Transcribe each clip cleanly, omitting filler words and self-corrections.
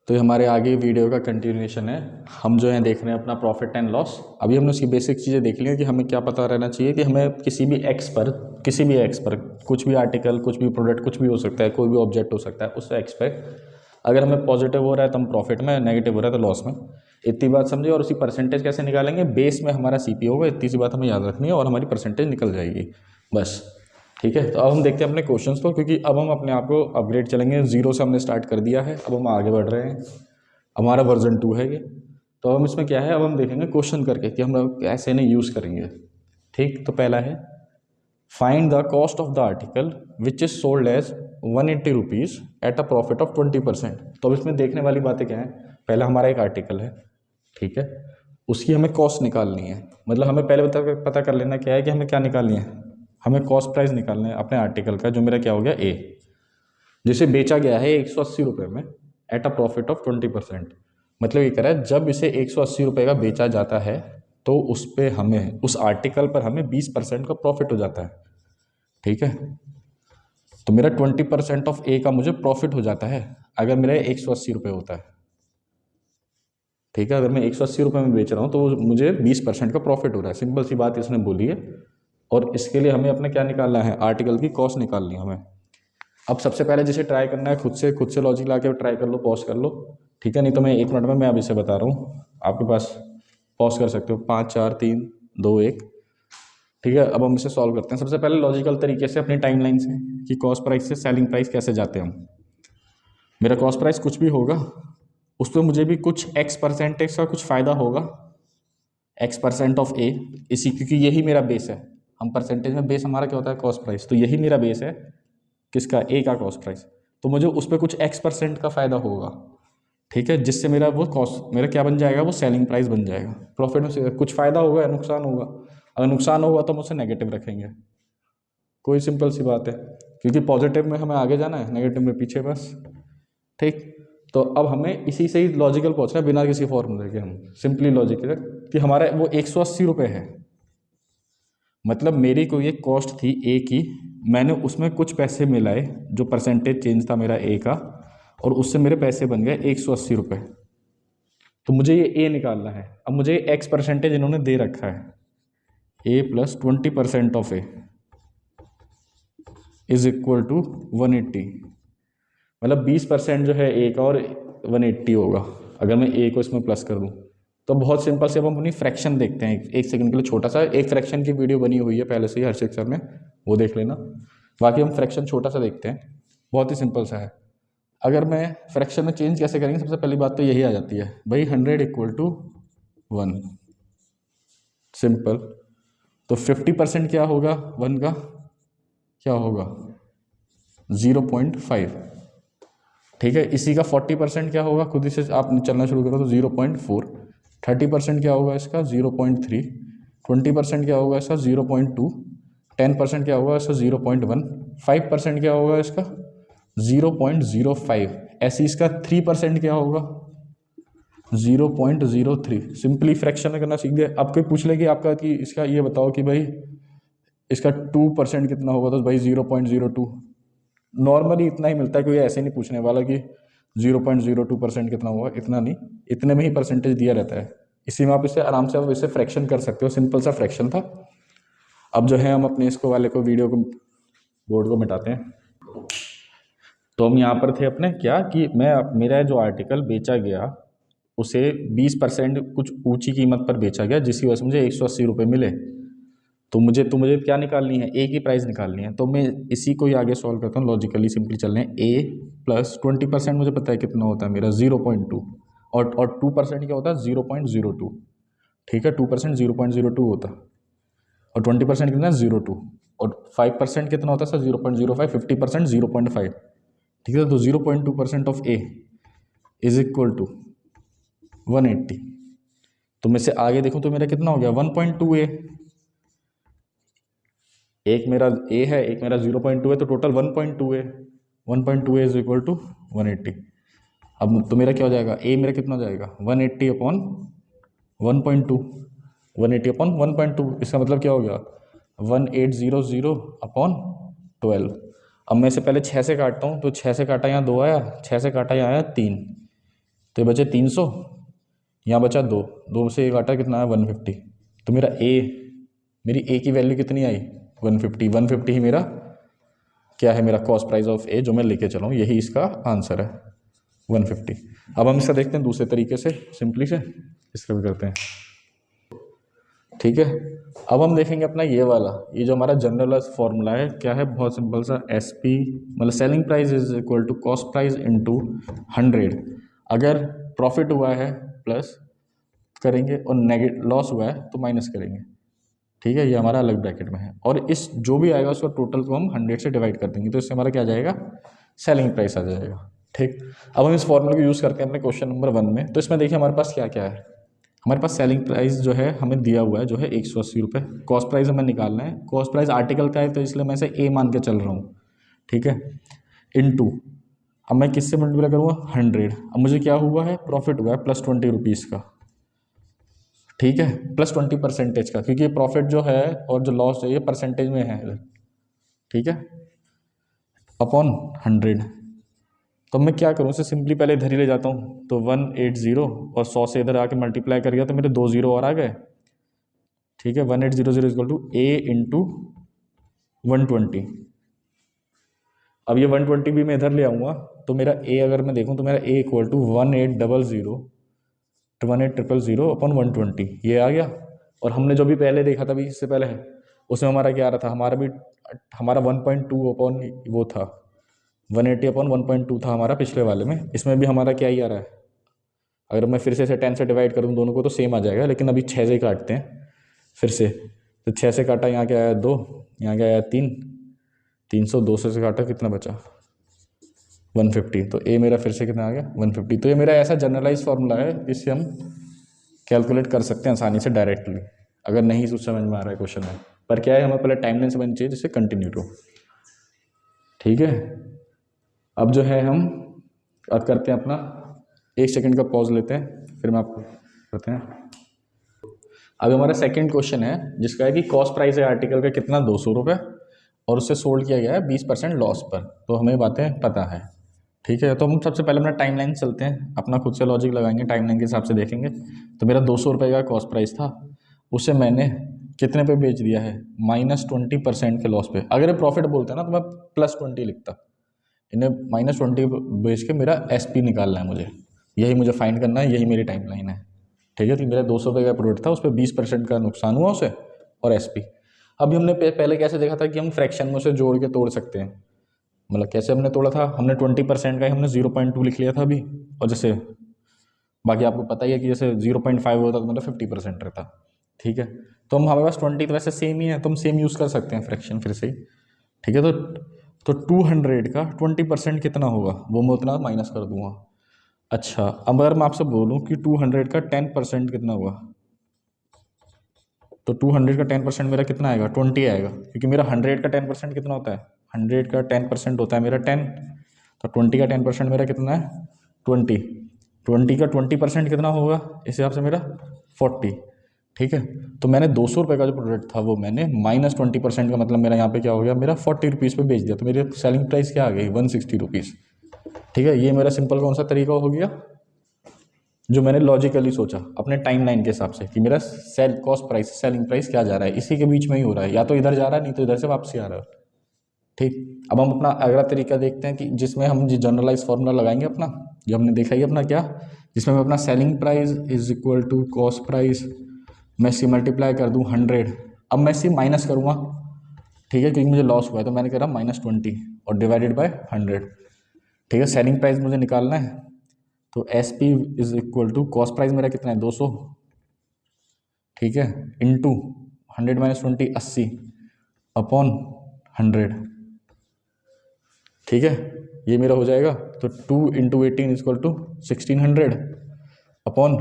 तो ये हमारे आगे वीडियो का कंटिन्यूएशन है। हम जो है देख रहे हैं अपना प्रॉफिट एंड लॉस। अभी हमने उसकी बेसिक चीज़ें देख ली हैं कि हमें क्या पता रहना चाहिए कि हमें किसी भी एक्स पर कुछ भी आर्टिकल, कुछ भी प्रोडक्ट, कुछ भी हो सकता है, कोई भी ऑब्जेक्ट हो सकता है, उस एक्स पे अगर हमें पॉजिटिव हो रहा है तो हम प्रॉफिट में, नेगेटिव हो रहा है तो लॉस में। इतनी बात समझिए। और उसी परसेंटेज कैसे निकालेंगे, बेस में हमारा सीपी होगा, इतनी सी बात हमें याद रखनी है और हमारी परसेंटेज निकल जाएगी बस। ठीक है, तो अब हम देखते हैं अपने क्वेश्चंस को, क्योंकि अब हम अपने आप को अपग्रेड चलेंगे। जीरो से हमने स्टार्ट कर दिया है, अब हम आगे बढ़ रहे हैं, हमारा वर्जन 2 है ये। तो हम इसमें क्या है, अब हम देखेंगे क्वेश्चन करके कि हम लोग कैसे इन्हें यूज़ करेंगे। ठीक, तो पहला है find the cost of the article which is sold as 180 rupees at a profit of 20%। तो अब इसमें देखने वाली बातें क्या हैं, पहला हमारा एक आर्टिकल है, ठीक है, उसकी हमें कॉस्ट निकालनी है। मतलब हमें पहले पता कर लेना क्या है कि हमें क्या निकालनी है, हमें कॉस्ट प्राइस निकालना है अपने आर्टिकल का, जो मेरा क्या हो गया ए, जिसे बेचा गया है 180 रुपये में एट अ प्रॉफिट ऑफ 20%। मतलब ये कह रहा है जब इसे 180 रुपये का बेचा जाता है तो उस पर हमें, उस आर्टिकल पर हमें 20% का प्रॉफिट हो जाता है। ठीक है, तो मेरा 20% ऑफ ए का मुझे प्रॉफिट हो जाता है अगर मेरा 180 रुपये होता है। ठीक है, अगर मैं 180 रुपये में बेच रहा हूँ तो मुझे 20% का प्रॉफिट हो रहा है। सिंपल सी बात इसने बोली है। और इसके लिए हमें अपने क्या निकालना है, आर्टिकल की कॉस्ट निकालनी है हमें। अब सबसे पहले जिसे ट्राई करना है खुद से लॉजिक ला के ट्राई कर लो, पॉज कर लो। ठीक है, नहीं तो मैं 1 मिनट में मैं अभी से बता रहा हूँ, आपके पास पॉज कर सकते हो। 5 4 3 2 1। ठीक है, अब हम इसे सॉल्व करते हैं सबसे पहले लॉजिकल तरीके से अपनी टाइमलाइन से, कि कॉस्ट प्राइस से सेलिंग प्राइस कैसे जाते हैं हम। मेरा कॉस्ट प्राइस कुछ भी होगा, उस पर मुझे भी कुछ एक्स परसेंटेज का कुछ फ़ायदा होगा, x% ऑफ ए, इसी, क्योंकि यही मेरा बेस है। हम परसेंटेज में बेस हमारा क्या होता है, कॉस्ट प्राइस, तो यही मेरा बेस है किसका, ए का कॉस्ट प्राइस। तो मुझे उस पर कुछ x% का फ़ायदा होगा। ठीक है, जिससे मेरा वो कॉस्ट, मेरा क्या बन जाएगा, वो सेलिंग प्राइस बन जाएगा। प्रॉफिट में से कुछ फ़ायदा होगा या नुकसान होगा, अगर नुकसान होगा तो हम उसे नेगेटिव रखेंगे। कोई सिंपल सी बात है, क्योंकि पॉजिटिव में हमें आगे जाना है, नेगेटिव में पीछे बस। ठीक, तो अब हमें इसी से ही लॉजिकल पहुंचना है, बिना किसी फॉर्मूले के। हम सिंपली लॉजिकल कि हमारा वो 180 रुपये है, मतलब मेरी कोई एक कॉस्ट थी ए की, मैंने उसमें कुछ पैसे मिलाए, जो परसेंटेज चेंज था मेरा ए का, और उससे मेरे पैसे बन गए 180 रुपये। तो मुझे ये ए निकालना है। अब मुझे एक्स परसेंटेज इन्होंने दे रखा है, A plus 20% of A is equal to 180। मतलब 20% जो है ए का और 180 होगा अगर मैं ए को इसमें प्लस कर दूं। तो बहुत सिंपल से अब हम अपनी फ्रैक्शन देखते हैं। एक सेकंड के लिए छोटा सा एक फ्रैक्शन की वीडियो बनी हुई है पहले से ही हर सेक्शन में, वो देख लेना। बाकी हम फ्रैक्शन छोटा सा देखते हैं, बहुत ही सिंपल सा है। अगर मैं फ्रैक्शन में चेंज कैसे करेंगे, सबसे पहली बात तो यही आ जाती है भाई, 100 इक्वल टू 1, सिंपल। तो 50% क्या होगा, 1 का क्या होगा, 0.5। ठीक है, इसी का 40% क्या होगा, खुद ही से आप चलना शुरू करो तो 0.4। 30% क्या होगा इसका, 0.3। 20% क्या होगा इसका, 0.2। 10% क्या होगा इसका, 0.1। 5% क्या होगा इसका, 0.05। ऐसे इसका 3% क्या होगा, 0.03। सिंपली फ्रैक्शन करना सीख गए। अब कोई पूछ ले कि आपका, कि इसका ये बताओ कि भाई इसका 2% कितना होगा, तो भाई 0.02। नॉर्मली इतना ही मिलता है, कोई ऐसे नहीं पूछने वाला कि 0.02% कितना हुआ, इतना नहीं, इतने में ही परसेंटेज दिया रहता है। इसी में आप इसे आराम से आप इसे फ्रैक्शन कर सकते हो, सिंपल सा फ्रैक्शन था। अब जो है हम अपने इसको वाले को, वीडियो को, बोर्ड को मिटाते हैं। तो हम यहाँ पर थे अपने क्या, कि मैं, मेरा जो आर्टिकल बेचा गया उसे 20% कुछ ऊंची कीमत पर बेचा गया, जिसकी वजह से मुझे 180 रुपये मिले। तो मुझे क्या निकालनी है, ए की प्राइस निकालनी है। तो मैं इसी को ही आगे सॉल्व करता हूँ, लॉजिकली सिंपली चल रहे हैं। ए प्लस 20% मुझे पता है कितना होता है मेरा, 0.2। और 2% क्या होता है, 0.02। ठीक है, 2% 0.02 होता है, और 20% कितना है, 0.2। और 5% कितना होता है सर, 0.05। 50% 0.5। ठीक है, तो 0.2% of A is equal to 180। तो मैं से आगे देखूँ तो मेरा कितना हो गया, 1.2 ए। एक मेरा ए है, एक मेरा 0.2 है, तो टोटल 1.2 है। 1.2 इज इक्वल टू 180। अब तो मेरा क्या हो जाएगा, ए मेरा कितना हो जाएगा, 180 अपॉन 1.2। 180 अपॉन 1.2, इसका मतलब क्या हो गया, 1800 अपॉन 12। अब मैं इसे पहले 6 से काटता हूँ, तो 6 से काटा यहाँ 2 आया, 6 से काटा यहाँ आया 3। तो ये बचे 300, यहाँ बचा 2, 2 से 1 घटा कितना है 150। तो मेरा मेरी ए की वैल्यू कितनी आई 150। 150 ही मेरा क्या है, मेरा कॉस्ट प्राइस ऑफ ए जो मैं लेके चला हूँ, यही इसका आंसर है 150। अब हम इसका देखते हैं दूसरे तरीके से, सिंपली से इसका भी करते हैं। ठीक है, अब हम देखेंगे अपना ये वाला, ये जो हमारा जनरल फॉर्मूला है क्या है, बहुत सिंपल सा, एस पी मतलब selling price is equal to cost price into 100। अगर प्रॉफिट हुआ है प्लस करेंगे और नेगेटिव लॉस हुआ है तो माइनस करेंगे। ठीक है, ये हमारा अलग ब्रैकेट में है, और इस जो भी आएगा उसका टोटल को हम 100 से डिवाइड कर देंगे, तो इससे हमारा क्या आ जाएगा, सेलिंग प्राइस आ जाएगा। ठीक, अब हम इस फॉर्मूले को यूज़ करते हैं अपने क्वेश्चन नंबर 1 में। तो इसमें देखिए हमारे पास क्या क्या है, हमारे पास सेलिंग प्राइस जो है हमें दिया हुआ है जो है 180 रुपये। कॉस्ट प्राइस हमें निकालना है, कॉस्ट प्राइस आर्टिकल का है तो इसलिए मैं इसे ए मान के चल रहा हूँ। ठीक है, इनटू अब मैं किससे मल्टीप्लाई करूँगा 100। अब मुझे क्या हुआ है, प्रॉफिट हुआ है प्लस 20 रुपीज़ का। ठीक है, प्लस 20% का, क्योंकि प्रॉफिट जो है और जो लॉस है ये परसेंटेज में है। ठीक है, अपॉन 100। तो मैं क्या करूँ, उसे सिंपली पहले इधर ही ले जाता हूँ, तो 180 और 100 से इधर आके मल्टीप्लाई कर गया तो मेरे 2 0 और आ गए। ठीक है, 1800 इक्वल टू ए इंटू 120। अब ये 120 भी मैं इधर ले आऊँगा तो मेरा ए अगर मैं देखूँ तो मेरा ए इक्वल टू 1800 अपॉन 120 ये आ गया। और हमने जो भी पहले देखा था, अभी इससे पहले है, उसमें हमारा क्या आ रहा था, हमारा 1.2 अपॉन वो था, 180 अपॉन 1.2 था हमारा पिछले वाले में। इसमें भी हमारा क्या ही आ रहा है, अगर मैं फिर से 10 से डिवाइड कर दूँ दोनों को तो सेम आ जाएगा, लेकिन अभी 6 से काटते हैं फिर से। तो 6 से काटा, यहाँ क्या आया 2, यहाँ क्या आया 3, 300, 200 से काटा कितना बचा 150। तो ए मेरा फिर से कितना आ गया 150। तो ये मेरा ऐसा जनरलाइज फार्मूला है, इससे हम कैलकुलेट कर सकते हैं आसानी से डायरेक्टली, अगर नहीं कुछ समझ में आ रहा है क्वेश्चन में। पर क्या है, हमें पहले टाइमलाइन समझनी चाहिए जिससे कंटिन्यू हो। ठीक है, अब जो है हम अब करते हैं अपना 1 सेकंड का पॉज लेते हैं, फिर मैं आपको करते हैं। अब हमारा सेकंड क्वेश्चन है जिसका है कि कॉस्ट प्राइस है आर्टिकल का कितना 200 रुपये और उससे सोल्ड किया गया है 20% लॉस पर। तो हमें बातें पता है। ठीक है, तो हम सबसे पहले अपना टाइमलाइन चलते हैं, अपना खुद से लॉजिक लगाएंगे, टाइमलाइन के हिसाब से देखेंगे। तो मेरा 200 रुपये का कॉस्ट प्राइस था, उसे मैंने कितने पे बेच दिया है, -20% के लॉस पे। अगर ये प्रॉफिट बोलते हैं ना तो मैं +20 लिखता, इन्हें -20 बेच के मेरा SP निकालना है मुझे, यही मुझे फाइंड करना है, यही मेरी टाइमलाइन है। ठीक है, तो मेरा 200 रुपये का प्रोडक्ट था, उस पर 20% का नुकसान हुआ उसे, और SP। अभी हमने पहले कैसे देखा था कि हम फ्रैक्शन में उसे जोड़ के तोड़ सकते हैं, मतलब कैसे हमने तोड़ा था, हमने 20% का ही हमने 0.2 लिख लिया था अभी, और जैसे बाकी आपको पता ही है कि जैसे 0.5 होता तो मतलब 50% रहता। ठीक है, तो हम हमारे पास 20 तो वैसे सेम ही है, तो हम सेम यूज़ कर सकते हैं फ्रैक्शन फिर से ही। ठीक है, तो 200 का 20% कितना होगा वो मैं उतना माइनस कर दूंगा। अच्छा, अब अगर मैं आपसे बोलूँ कि 200 का 10% कितना हुआ, तो 200 का 10% मेरा कितना आएगा, 20 आएगा, क्योंकि मेरा 100 का 10% कितना होता है, 100 का 10% होता है मेरा 10। तो 20 का 10% मेरा कितना है 20, 20 का 20% कितना होगा इस हिसाब से मेरा 40। ठीक है, तो मैंने 200 रुपये का जो प्रोडक्ट था वो मैंने -20% का, मतलब मेरा यहाँ पे क्या हो गया, मेरा 40 रुपीज़ पे बेच दिया, तो मेरी सेलिंग प्राइस क्या आ गई 160 रुपीज़। ठीक है, ये मेरा सिंपल कौन सा तरीका हो गया जो मैंने लॉजिकली सोचा अपने टाइमलाइन के हिसाब से कि मेरा कॉस्ट प्राइस सेलिंग प्राइस क्या जा रहा है, इसी के बीच में ही हो रहा है, या तो इधर जा रहा है नहीं तो इधर से वापसी आ रहा है। ठीक, अब हम अपना अगला तरीका देखते हैं कि जिसमें हम जनरलाइज फार्मूला लगाएंगे अपना, जो हमने देखा ही अपना क्या, जिसमें मैं अपना selling price is equal to cost price, मैं इसी मल्टीप्लाई कर दूँ 100। अब मैं इसी माइनस करूँगा, ठीक है, क्योंकि मुझे लॉस हुआ है तो मैंने करा -20 और डिवाइडेड बाय 100। ठीक है, सेलिंग प्राइस मुझे निकालना है, तो SP is equal to cost price मेरा कितना है 200, ठीक है, इंटू 100 - 20 80 अपॉन 100। ठीक है, ये मेरा हो जाएगा, तो 2 × 18 इक्वल टू 1600 अपॉन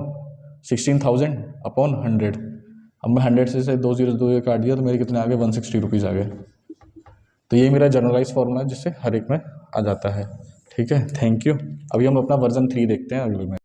16,000 अपॉन 100। अब मैं 100 से 2 0 काट दिया तो मेरे कितने आ गए 160 रुपीज़ आ गए। तो ये मेरा जनरलाइज फॉर्मूला है जिससे हर एक में आ जाता है। ठीक है, थैंक यू। अभी हम अपना वर्जन 3 देखते हैं अगले में।